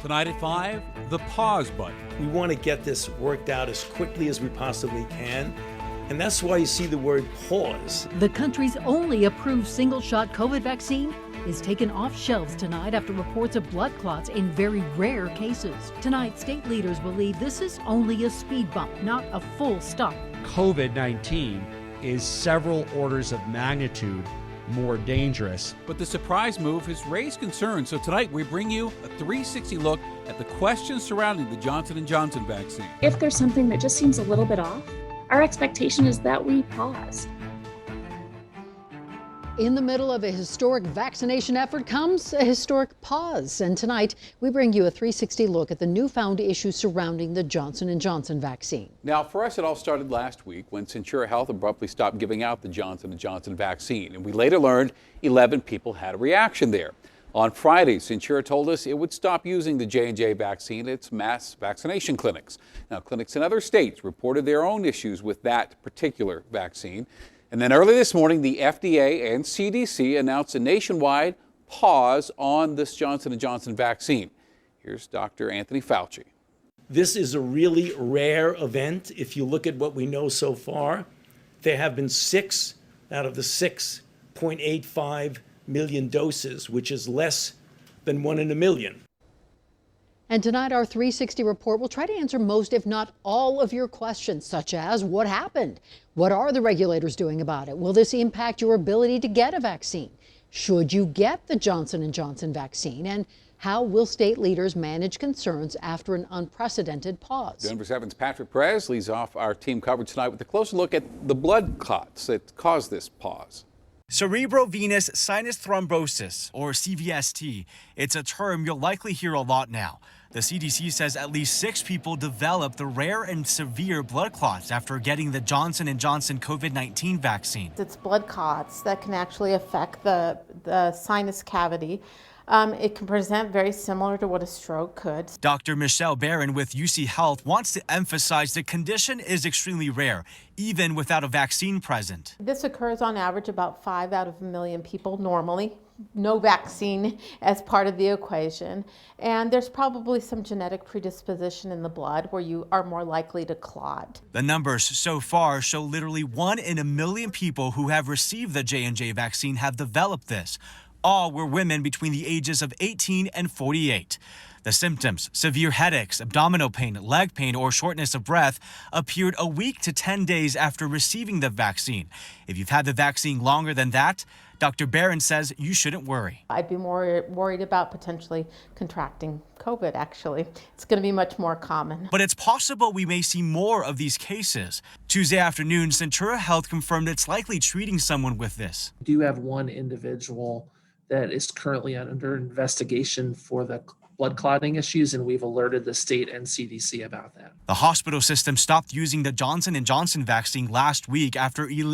Tonight at 5, the pause button. We want to get this worked out as quickly as we possibly can. And that's why you see the word pause. The country's only approved single-shot COVID vaccine is taken off shelves tonight after reports of blood clots in very rare cases. Tonight, state leaders believe this is only a speed bump, not a full stop. COVID-19 is several orders of magnitude more dangerous. But the surprise move has raised concerns, so tonight we bring you a 360 look at the questions surrounding the Johnson & Johnson vaccine. If there's something that just seems a little bit off, our expectation is that we pause. In the middle of a historic vaccination effort comes a historic pause. And tonight, we bring you a 360 look at the newfound issues surrounding the Johnson & Johnson vaccine. Now, for us, it all started last week when Centura Health abruptly stopped giving out the Johnson & Johnson vaccine. And we later learned 11 people had a reaction there. On Friday, Centura told us it would stop using the J&J vaccine at its mass vaccination clinics. Now, clinics in other states reported their own issues with that particular vaccine. And then early this morning, the FDA and CDC announced a nationwide pause on this Johnson & Johnson vaccine. Here's Dr. Anthony Fauci. This is a really rare event. If you look at what we know so far, there have been 6 out of the 6.85 million doses, which is less than 1 in a million. And tonight, our 360 report will try to answer most, if not all, of your questions, such as what happened? What are the regulators doing about it? Will this impact your ability to get a vaccine? Should you get the Johnson & Johnson vaccine? And how will state leaders manage concerns after an unprecedented pause? Denver7's Patrick Perez leads off our team coverage tonight with a closer look at the blood clots that caused this pause. Cerebrovenous sinus thrombosis, or CVST. It's a term you'll likely hear a lot now. The CDC says at least 6 people developed the rare and severe blood clots after getting the Johnson & Johnson COVID-19 vaccine. It's blood clots that can actually affect the sinus cavity. It can present very similar to what a stroke could. Dr. Michelle Barron with UC Health wants to emphasize the condition is extremely rare, even without a vaccine present. This occurs on average about 5 out of a million people normally. No vaccine as part of the equation. And there's probably some genetic predisposition in the blood where you are more likely to clot. The numbers so far show literally 1 in a million people who have received the J&J vaccine have developed this. All were women between the ages of 18 and 48. The symptoms, severe headaches, abdominal pain, leg pain, or shortness of breath, appeared a week to 10 days after receiving the vaccine. If you've had the vaccine longer than that, Dr. Barron says you shouldn't worry. I'd be more worried about potentially contracting COVID, actually. It's going to be much more common. But it's possible we may see more of these cases. Tuesday afternoon, Centura Health confirmed it's likely treating someone with this. We do have one individual that is currently under investigation for the blood clotting issues, and we've alerted the state and CDC about that. The hospital system stopped using the Johnson & Johnson vaccine last week after 11